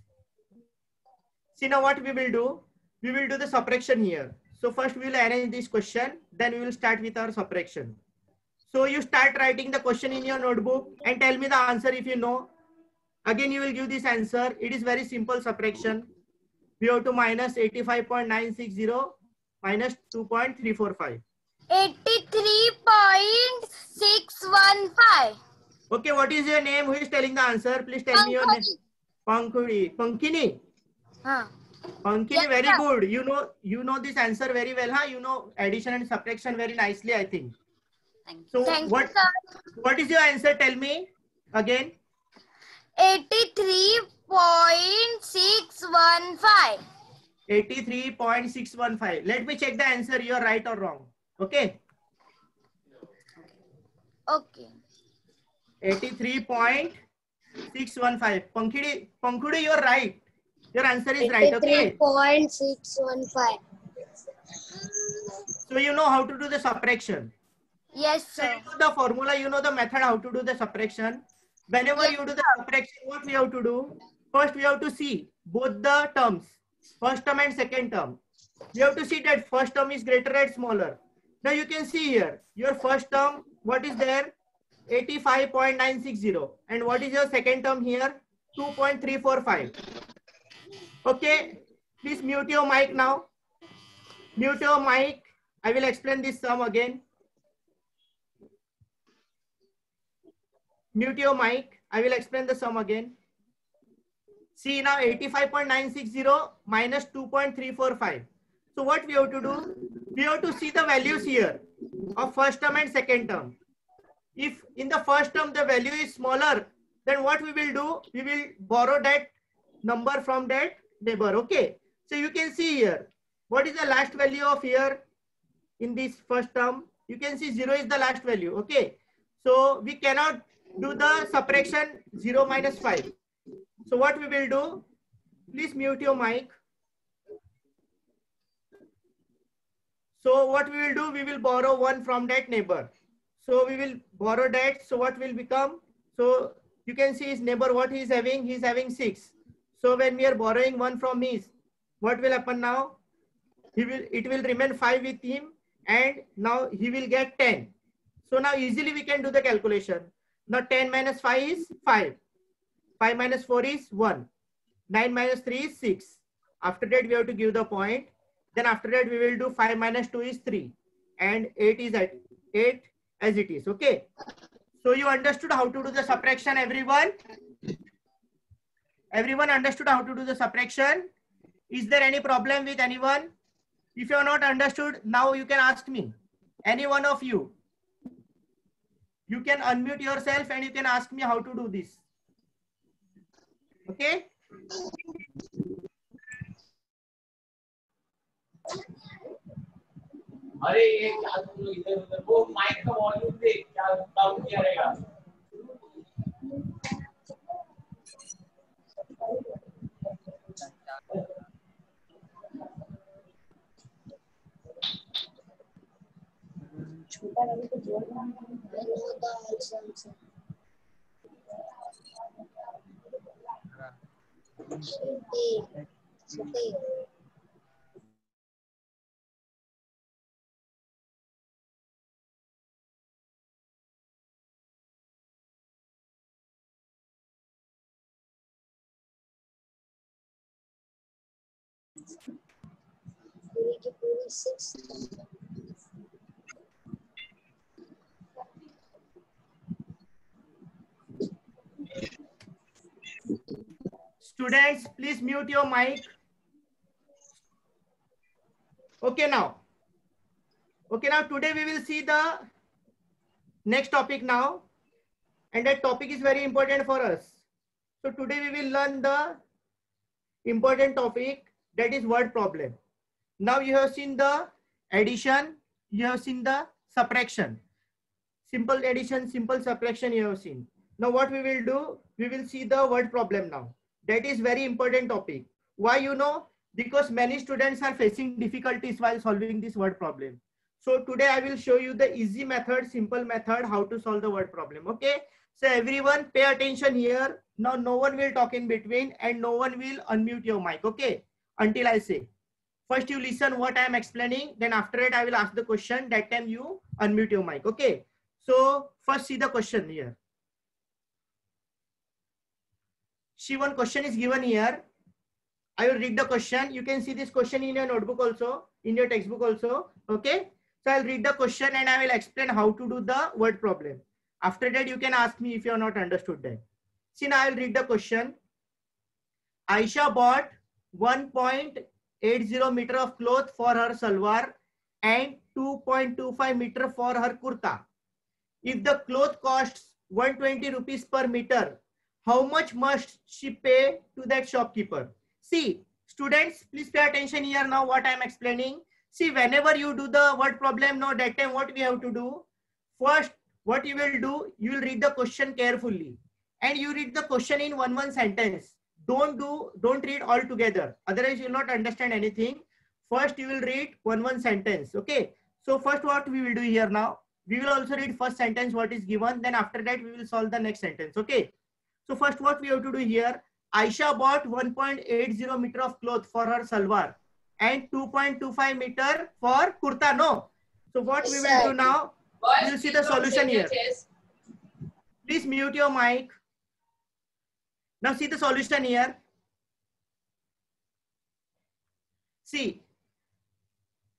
See now what we will do? We will do the subtraction here. So first we will arrange this question. Then we will start with our subtraction. So you start writing the question in your notebook and tell me the answer if you know. Again, you will give this answer. It is very simple subtraction. We have to minus 85.960 minus 2.345. 83.615. Okay, what is your name? Who is telling the answer? Please tell me your name. Pankudi. Pankini. Huh. Pankini, Yes, very sir. good. You know this answer very well, huh? You know addition and subtraction very nicely, I think. So Thank you, what is your answer? Tell me again. 83.615. 83.615. Let me check the answer. You are right or wrong. Okay. Okay. 83.615. Pankudi, you are right. Your answer is right. Okay. 83.615. So you know how to do the subtraction. Yes, So sir. you know the formula, you know the method how to do the subtraction. Whenever you do the subtraction, what we have to do? First, we have to see both the terms, first term and second term. We have to see that first term is greater and smaller. Now you can see here, your first term, what is there? 85.960. And what is your second term here? 2.345. Okay, please mute your mic now. Mute your mic. I will explain this sum again. Mute your mic. I will explain the sum again. See now 85.960 minus 2.345. So what we have to do? We have to see the values here of first term and second term. If in the first term the value is smaller, then what we will do? We will borrow that number from that neighbor. Okay. So you can see here. What is the last value of here in this first term? You can see 0 is the last value. Okay. So we cannot do the subtraction 0 minus 5. So what we will do? Please mute your mic. So what we will do? We will borrow 1 from that neighbor. So we will borrow that. So what will become? So you can see his neighbor, what he is having? He is having 6. So when we are borrowing 1 from his, what will happen now? It will remain 5 with him, and now he will get 10. So now easily we can do the calculation. Now 10 minus 5 is 5. 5 minus 4 is 1. 9 minus 3 is 6. After that we have to give the point. Then after that we will do 5 minus 2 is 3. And 8 is at 8 as it is. Okay. So you understood how to do the subtraction, everyone? Everyone understood how to do the subtraction? Is there any problem with anyone? If you are not understood, now you can ask me. Any one of you. You can unmute yourself and you can ask me how to do this. Okay? अरे ये क्या तुम लोग इधर उधर वो mic का volume देख क्या डाउन किया रहेगा छोटा वाले को जोड़ना है। Students, please mute your mic. Okay now. Okay, now today we will see the next topic now. And that topic is very important for us. So today we will learn the important topic, that is word problem. Now you have seen the addition, you have seen the subtraction. Simple addition, simple subtraction you have seen. Now what we will do, we will see the word problem now. That is very important topic. Why you know? Because many students are facing difficulties while solving this word problem. So today I will show you the easy method, simple method, how to solve the word problem. Okay. So everyone pay attention here. Now no one will talk in between and no one will unmute your mic. Okay. Until I say. First you listen what I am explaining. Then after it I will ask the question. That time you unmute your mic. Okay. So first see the question here. See, one question is given here. I will read the question. You can see this question in your notebook also, in your textbook also. Okay. So I'll read the question and I will explain how to do the word problem. After that, you can ask me if you have not understood that. See, now I'll read the question. Aisha bought 1.80 meter of cloth for her salwar and 2.25 meter for her kurta. If the cloth costs 120 rupees per meter, how much must she pay to that shopkeeper? See, students, please pay attention here now what I am explaining. See, whenever you do the word problem, now that time what we have to do? First, what you will do, you will read the question carefully. And you read the question in one sentence. Don't read all together. Otherwise, you will not understand anything. First, you will read one sentence. Okay. So first, what we will do here now? We will also read first sentence what is given. Then after that, we will solve the next sentence. Okay. So first, what we have to do here? Aisha bought 1.80 meter of cloth for her salwar and 2.25 meter for kurta. No. So what we will do now? We will see the solution here. Please mute your mic. Now see the solution here. See.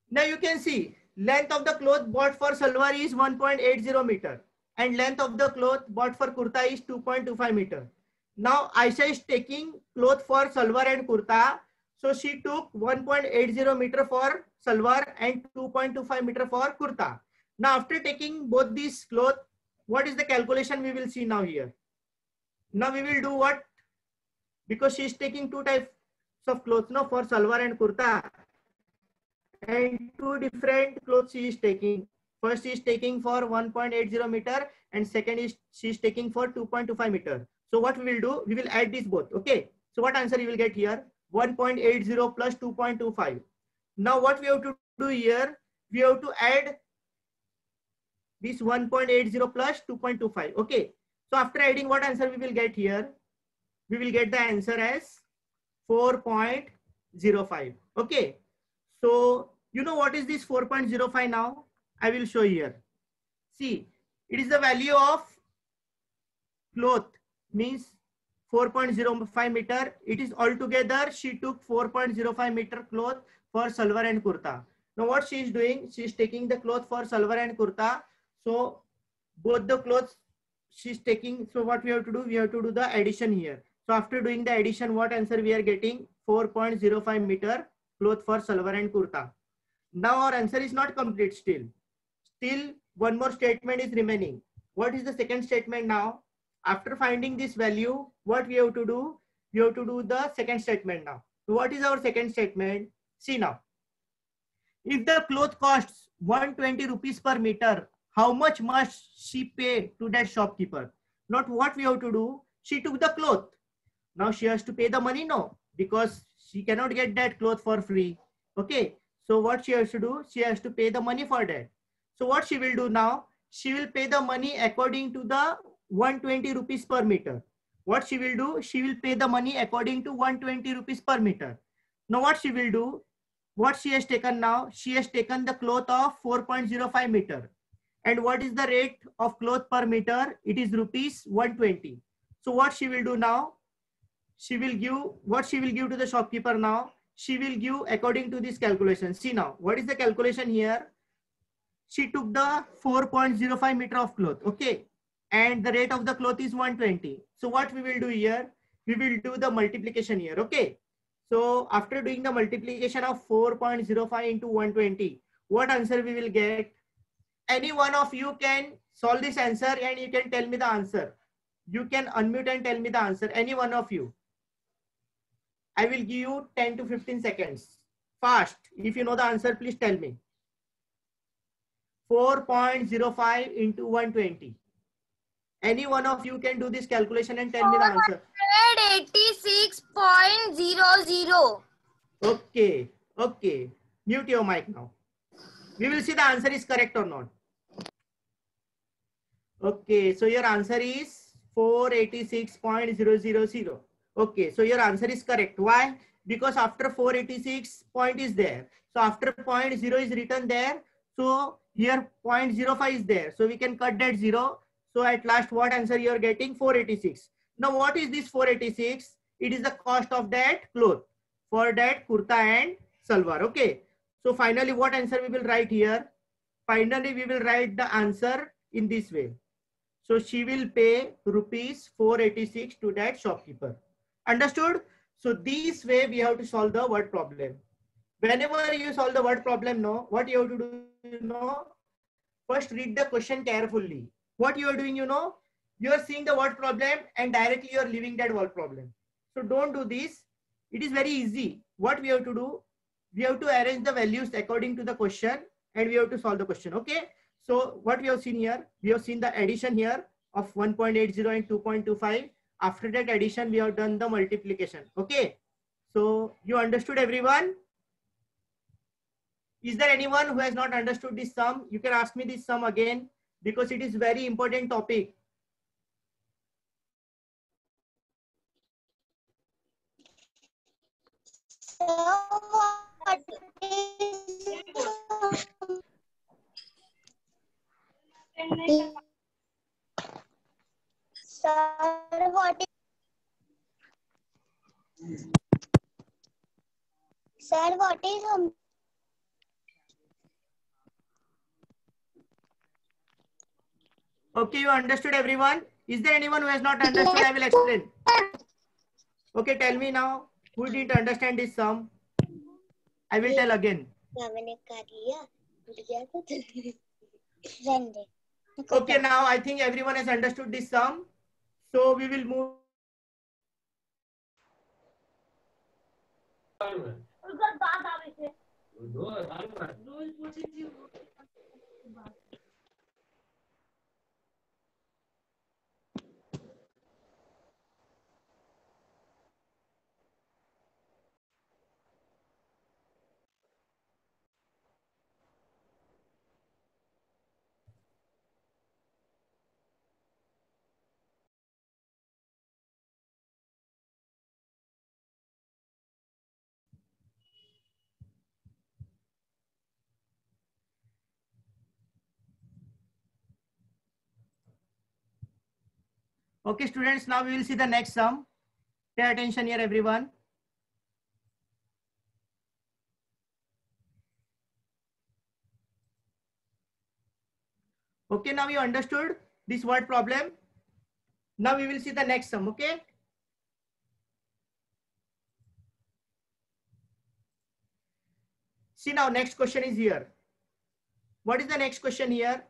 Now you can see length of the cloth bought for salwar is 1.80 meter and length of the cloth bought for kurta is 2.25 meter. Now Aisha is taking cloth for salwar and kurta. So she took 1.80 meter for salwar and 2.25 meter for kurta. Now after taking both these cloth, what is the calculation we will see now here? Now we will do what? Because she is taking two types of clothes now for salwar and kurta. And two different clothes she is taking. First she is taking for 1.80 meter and second is she is taking for 2.25 meter. So what we will do? We will add these both. Okay. So what answer you will get here? 1.80 plus 2.25. Now what we have to do here? We have to add this 1.80 plus 2.25. Okay. So after adding, what answer we will get here? We will get the answer as 4.05. Okay. So you know what is this 4.05 now? I will show here. See, it is the value of cloth, means 4.05 meter. It is altogether she took 4.05 meter cloth for salwar and kurta. Now what she is doing? She is taking the cloth for salwar and kurta. So both the clothes she is taking. So what we have to do? We have to do the addition here. So after doing the addition, what answer we are getting? 4.05 meter cloth for salwar and kurta. Now our answer is not complete still. Still one more statement is remaining. What is the second statement now? After finding this value, what we have to do? We have to do the second statement now. So what is our second statement? See now. If the cloth costs 120 rupees per meter, how much must she pay to that shopkeeper? Not what we have to do. She took the cloth. Now she has to pay the money? No, because she cannot get that cloth for free. Okay. So what she has to do? She has to pay the money for that. So what she will do now? She will pay the money according to the 120 rupees per meter. What she will do? She will pay the money according to 120 rupees per meter. Now what she will do? What she has taken now? She has taken the cloth of 4.05 meter. And what is the rate of cloth per meter? It is rupees 120. So what she will do now? She will give, what she will give to the shopkeeper now? She will give according to this calculation. See now, what is the calculation here? She took the 4.05 meter of cloth. Okay. And the rate of the cloth is 120. So what we will do here? We will do the multiplication here. Okay. So after doing the multiplication of 4.05 into 120, what answer we will get? Any one of you can solve this answer and you can tell me the answer. You can unmute and tell me the answer. Any one of you. I will give you 10 to 15 seconds. Fast. If you know the answer, please tell me. 4.05 into 120. Any one of you can do this calculation and tell me the answer. 486.00. Okay. Okay. Mute your mic now. We will see the answer is correct or not. Okay. So your answer is 486.000. Okay. So your answer is correct. Why? Because after 486 point is there. So after 0.0 is written there. So here 0.05 is there. So we can cut that 0. So at last what answer you are getting? 486. Now what is this 486? It is the cost of that cloth for that kurta and salwar. Okay. So finally what answer we will write here? finally we will write the answer in this way. So she will pay rupees 486 to that shopkeeper. Understood? So this way we have to solve the word problem. Whenever you solve the word problem, no, what you have to do, first read the question carefully. What you are doing, you are seeing the word problem and directly you are leaving that word problem. So don't do this. It is very easy. What we have to do, we have to arrange the values according to the question and we have to solve the question. Okay. So what we have seen here, we have seen the addition here of 1.80 and 2.25. After that addition, we have done the multiplication. Okay. So you understood, everyone? Is there anyone who has not understood this sum? You can ask me this sum again because it is very important topic. Sir, what is Okay, you understood, everyone? Is there anyone who has not understood? I will explain. Okay, tell me now. Who didn't understand this sum? I will tell again. Okay, now I think everyone has understood this sum. So we will move. Okay, students, now we will see the next sum. Pay attention here, everyone. Okay, now you understood this word problem. Now we will see the next sum, okay? See now, next question is here. What is the next question here?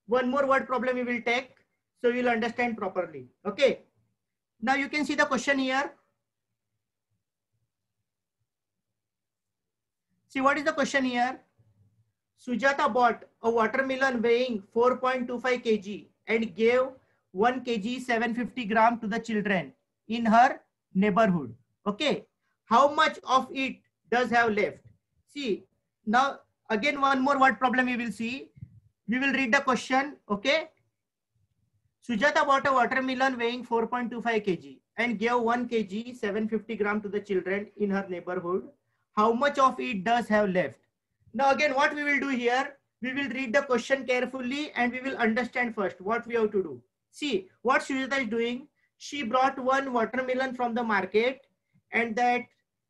One more word problem we will take, so you will understand properly, okay? Now you can see the question here. See, what is the question here? Sujata bought a watermelon weighing 4.25 kg and gave 1 kg 750 gram to the children in her neighborhood. Okay. How much of it does have left? See, now again one more word problem we will see. We will read the question. Okay. Sujata bought a watermelon weighing 4.25 kg and gave 1 kg 750 gram to the children in her neighborhood. How much of it does have left? Now again, what we will do here, we will read the question carefully and we will understand first what we have to do. See, what Sujata is doing, she brought one watermelon from the market and that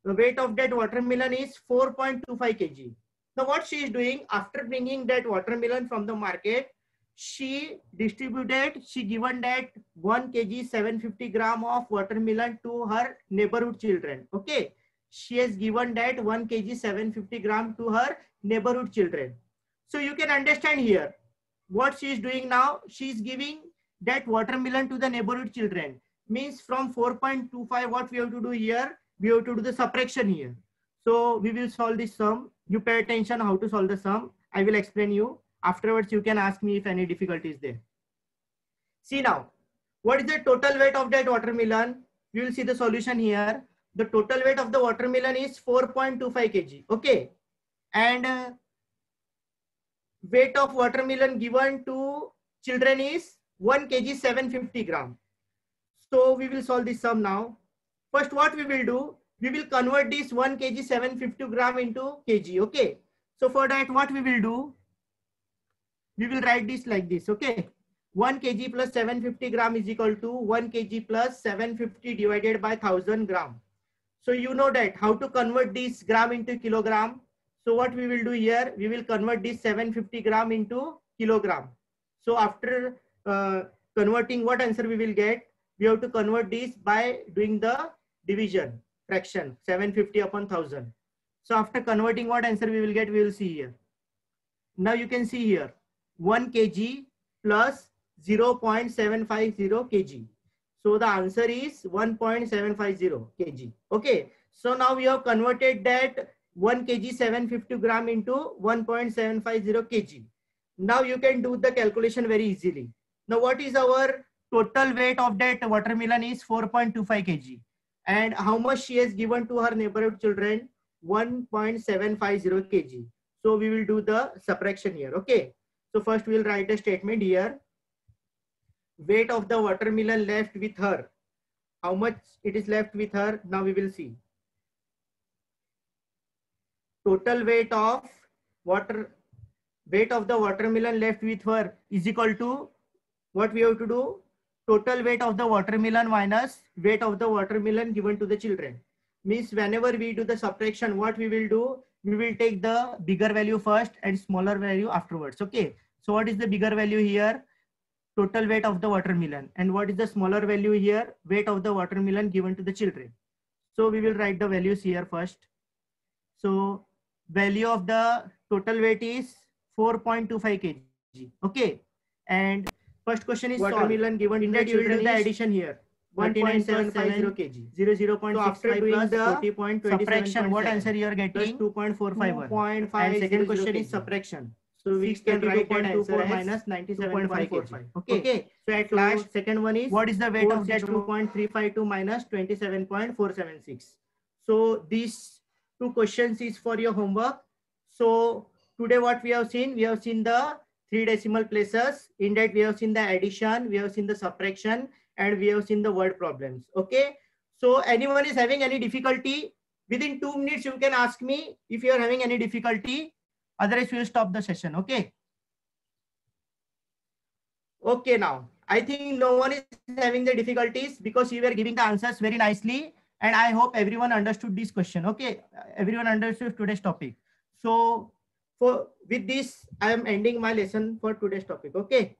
the weight of that watermelon is 4.25 kg. Now what she is doing, after bringing that watermelon from the market, she distributed, she given that 1 kg 750 gram of watermelon to her neighborhood children. Okay. She has given that 1 kg 750 gram to her neighborhood children. So you can understand here what she is doing now. She is giving that watermelon to the neighborhood children. Means from 4.25, what we have to do here? We have to do the subtraction here. So we will solve this sum. You pay attention how to solve the sum. I will explain you. Afterwards, you can ask me if any difficulty is there. See now, what is the total weight of that watermelon? You will see the solution here. The total weight of the watermelon is 4.25 kg. Okay. And weight of watermelon given to children is 1 kg 750 gram. So we will solve this sum now. First, what we will do, we will convert this 1 kg 750 gram into kg. Okay. So for that, what we will do, we will write this like this. Okay. 1 kg plus 750 gram is equal to 1 kg plus 750 divided by 1000 gram. So you know that how to convert this gram into kilogram. So what we will do here, we will convert this 750 gram into kilogram. So after converting, what answer we will get? We have to convert this by doing the division fraction, 750 upon 1000. So after converting, what answer we will get? We will see here. Now you can see here 1 kg plus 0.750 kg. So the answer is 1.750 kg. Okay. So now we have converted that 1 kg 750 gram into 1.750 kg. Now you can do the calculation very easily. Now what is our total weight of that watermelon is 4.25 kg. And how much she has given to her neighborhood children? 1.750 kg. So we will do the subtraction here. Okay. So first we will write a statement here. Weight of the watermelon left with her. How much it is left with her? Now we will see. Total weight of the watermelon left with her is equal to what we have to do? Total weight of the watermelon minus weight of the watermelon given to the children. Means whenever we do the subtraction, what we will do? We will take the bigger value first and smaller value afterwards. Okay. So what is the bigger value here? Total weight of the watermelon. And what is the smaller value here? Weight of the watermelon given to the children. So we will write the values here first. So value of the total weight is 4.25 kg. Okay. And first question is watermelon given in that you will do the addition here. 1.750 kg. 0.65 so after doing the subtraction, what answer you are getting? 2.451. And second question is subtraction. So we can write that answer as minus 97.45 kg. Okay. So at last, second one is what is the weight of that 2.352 minus 27.476. So these two questions is for your homework. So today what we have seen the 3 decimal places. In that we have seen the addition, we have seen the subtraction, and we have seen the word problems. Okay. So anyone is having any difficulty? Within 2 minutes you can ask me if you are having any difficulty. Otherwise we will stop the session. Okay. Okay. Now I think no one is having the difficulties because you were giving the answers very nicely. And I hope everyone understood this question. Okay. Everyone understood today's topic. So with this, I am ending my lesson for today's topic. Okay.